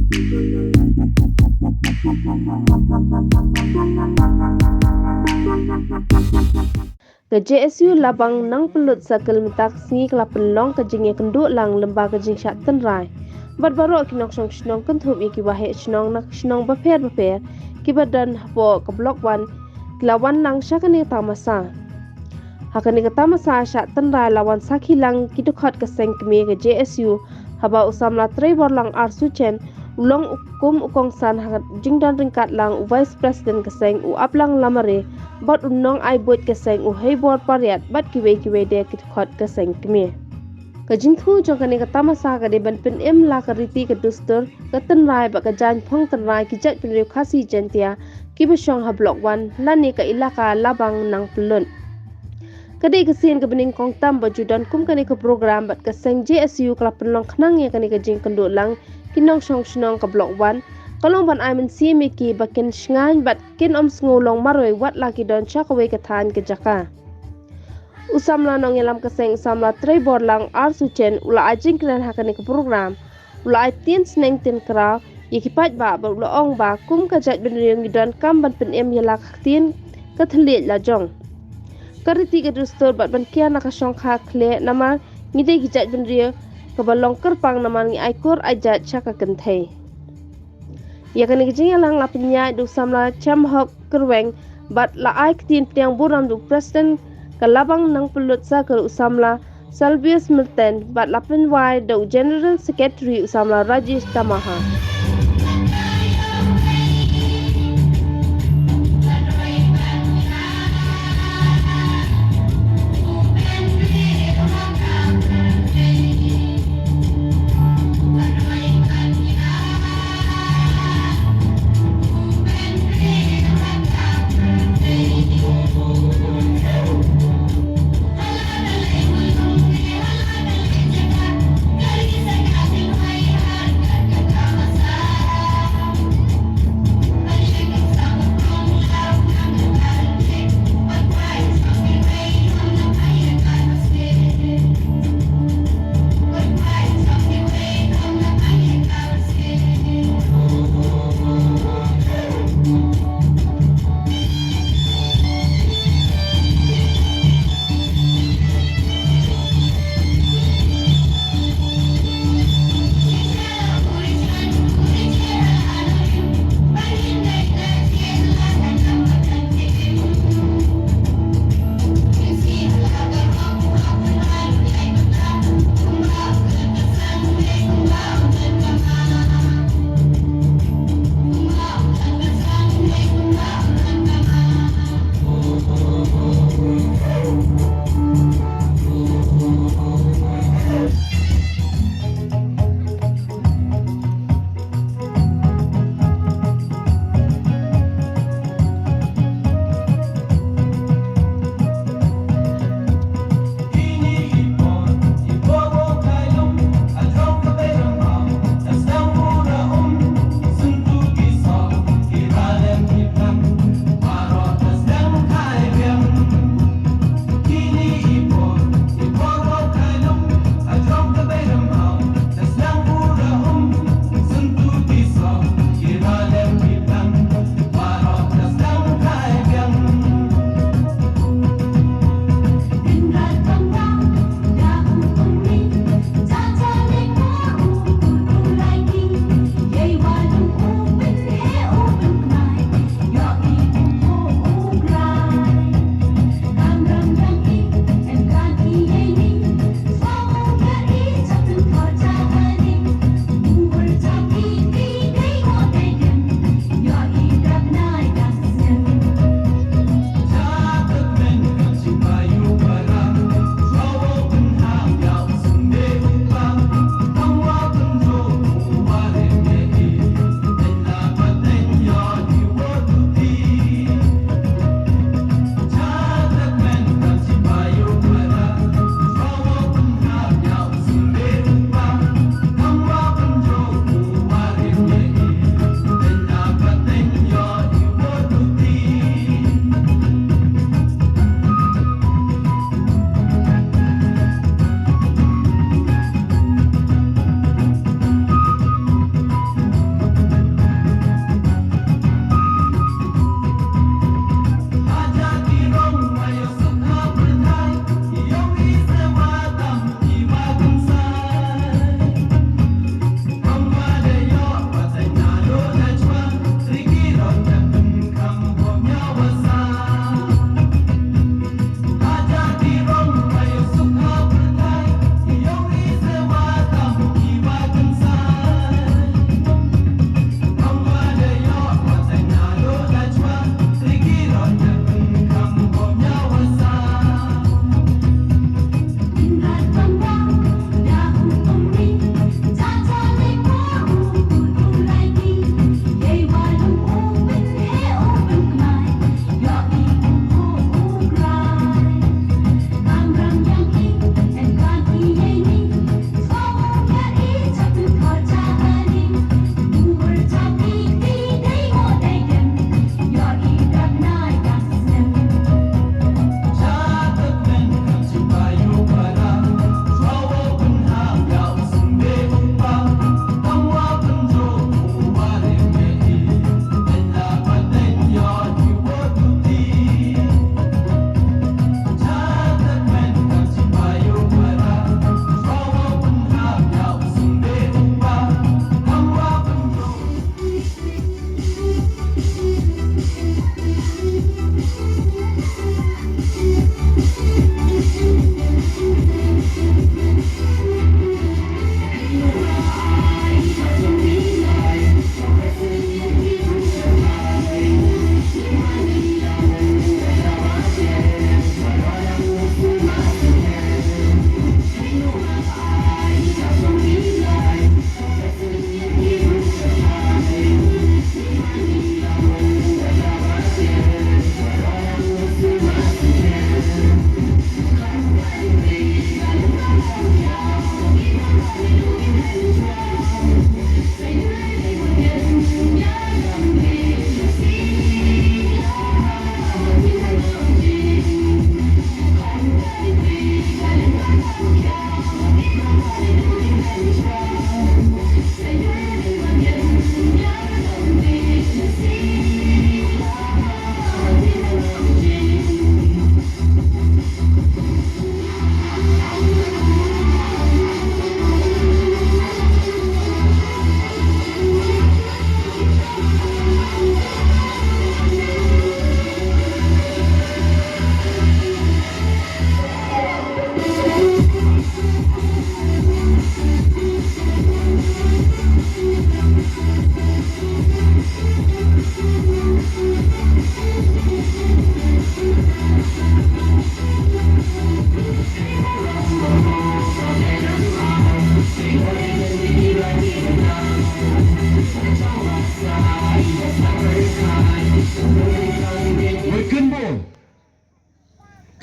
Ke JSU Labang Nangphyllut Circle mitak sngi kala Pynlong ke jingkynduh lang lyngba ke Shad Tynrai. Baroh nongshong shnong kynthup iaki Waheh Chnong nak shnong bapher kiba dan hapoh ke blok 1 lawan lang sakhi tamasa. Hakani ke tamasa Shad Tynrai lawan sakhi lang dkhot ke seng ke JSU haba usamla Treiborlang R Suchen ulong ukong san hakat jingdan ringkat lang Vice President ke seng Aplang Lamare bat unong ai buat ke seng Heibor Pariat bat kiwe de dkhot ke seng kemi. Ke jingkynduh jongkani ke tamasa ke deban penem la ke riti ke dustur ke Tynrai ba ke jan phong Tynrai kijat penriu Khasi Jaintia kiba shong ha blok 1 lani ke Elaka Labang Nangphyllut. Kadai kesin ke nynkong tam baju dan kum kani ke program bat ke seng JSU kala Pynlong khnang ya kani ke jingkynduh lang nongshong shnong ke blok 1 kalong ban ai men si miki bakin sngai bat kin ngolong maroi wat laki don chakawe ke than ke jaka. Usamla nong yalam ke seng usamla Treiborlang R Suchen ula ajing kran hakani ke program ula ai tien sneng tin kra yikipat ba ula ong ba kum ka jat ben riang don kam ban penem yalak tien ke thlit la jong. Kariti ke dustur bat ban kia nakashong kha khle nama ngide gijat ben riang kebalong kerpang naman ngi aikur ajat chaka kenthei. Ya kani kijing lang la penya du samla cham hok kerweng bat la ai tin piang buram du president ka Labang Nangphyllut Circle usamla Salvius Milton bat la penwai du general secretary usamla Rajesh Tamaha.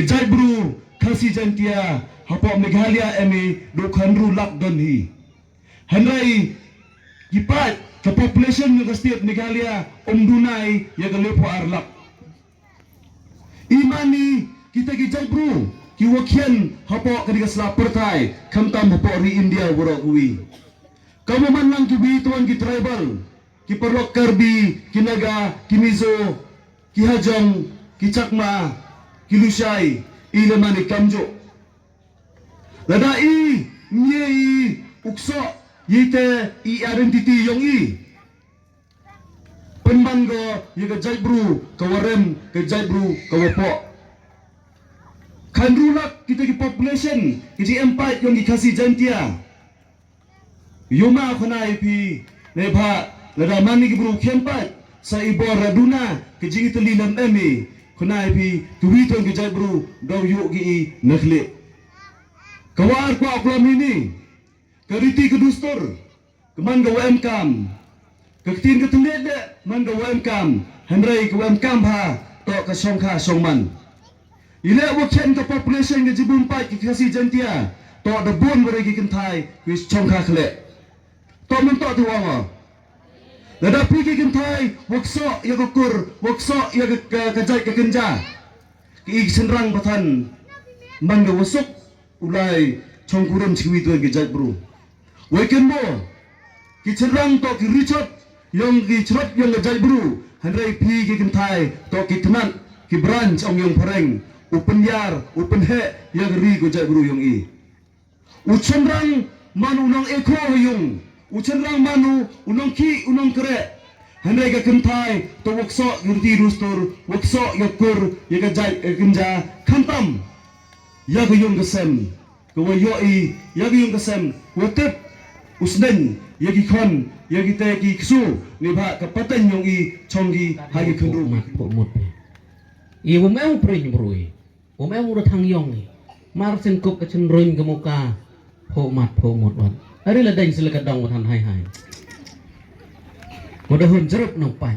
Jaibru Khasi Jaintia hapoh Meghalaya emi dokhanru lakdon hi. Hanrai kipat ke population ng state Meghalaya Dunai ya lepo arlak. Imani kita ki Jaibru ki wakian hapoh kadiga selapertai kamtam hapoh ri India warakui. Kamu manlang ki bituan ki tribal ki perlok karbi ki naga ki mizo ki hajong ki cakma ki lusai ilemani kamjo. Ladai nyei ukso yite identity yong i penmanggo ye ke Jaibru kawarem ke Jaibru kawapo kan rulak kita ki population ki empat yong ki Khasi Jaintia yoma khonai pi lebha lada mani ki bru kempat sa ibor raduna ke jingi telilam emi khonai pi tuwi tong ki Jaibru daw yu gi nakhli kawar ko aklam ini keriti kedustur keman ga UMKM ketin ketelit de man ga UMKM handrai ke UMKM ha to ka songkha songman ile wachen ka population ga jibun pai ki Khasi Jaintia to da bon bare ki kenthai ki songkha khle to mun to tuwa la da pi ki kenthai wakso ya ka kur wakso ya ka jai ka kenja ki senrang pathan man ga wasuk ulai chongkuram chikwi tuan ki Jaibru weekend bo ki cherang to ki Richard yang ki chrat yang ke Jaibru handrai pi ki kenthai to ki tenan ki branch ong yang pareng open yar open he yang ri ko Jaibru yang i uchenrang manu nong eko yung uchenrang manu unong ki unong kre handrai ka kenthai to wakso yurti rustur wakso yakur ya ka jai kenja kantam ya ko yung kesem ko yoi ya ko yung kesem wotep usnen ya ki khon ya ki te ki ksu ni ba ka patan yung i chongi ha ki khunru po mut i wo meu prin brui wo meu ro thang yong ni mar sen kop ka chen roin ka muka po mat po mut wat ari la dang sila ka dong than hai hai mo da hun jerup nong pai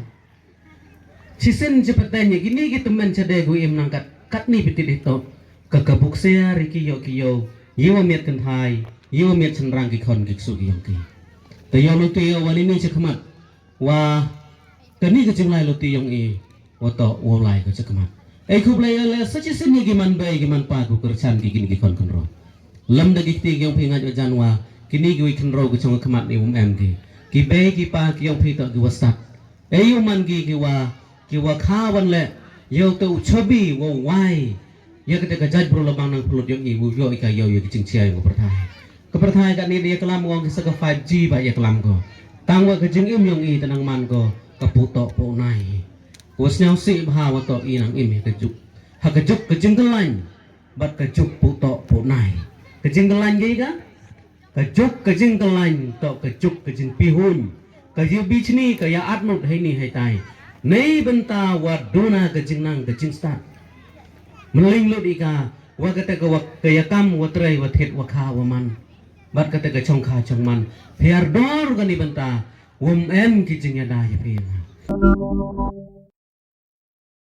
si sen je patan ni gini ki temen chade gu im nang kat ni pitit itu kakabuk sia riki yo kiyo yewa miat kan thai yewa miat chen rang ki khon ki su ki yong ki te yo lu ti wali ni chakmat wa te ni ka chimlai lu ti yong i wa to wo lai ka chakmat ai khub lai le sa chi sin ni ki man bai ki man pa ku kur chan ki kin ki khon ro lam da ki ti yong phi nga jan wa kini ki kin ro ku chong khmat ni em ki be ki pa ki yong phi to ki wasat ai yu man ki wa kha wan le yo to chobi wo wai ya ketika Jaibru Labang Nangphyllut yang ibu yo ika yo ki jingshad ko perthai ke perthai kan ni dia kelam ngong ke 5G ba ya kelam ko tangwa ke jing im yang i tanang man ko ke puto po nai was nyau si bha wa to i nang im ke juk ha ke juk ke jing kelain bat ke juk puto po nai ke jing kelain ge ka ke juk ke jing kelain to ke juk ke jing pihun ke yu bi chni ke ya atmut hai ni hai tai nei benta wa dona ke jing nang ke jing start meling lu ika wa kata ka kaya kam wa trai wa thet wa kha wa man bat kata ka chong kha chong man phiar dor gani banta em ki jingya da ya phi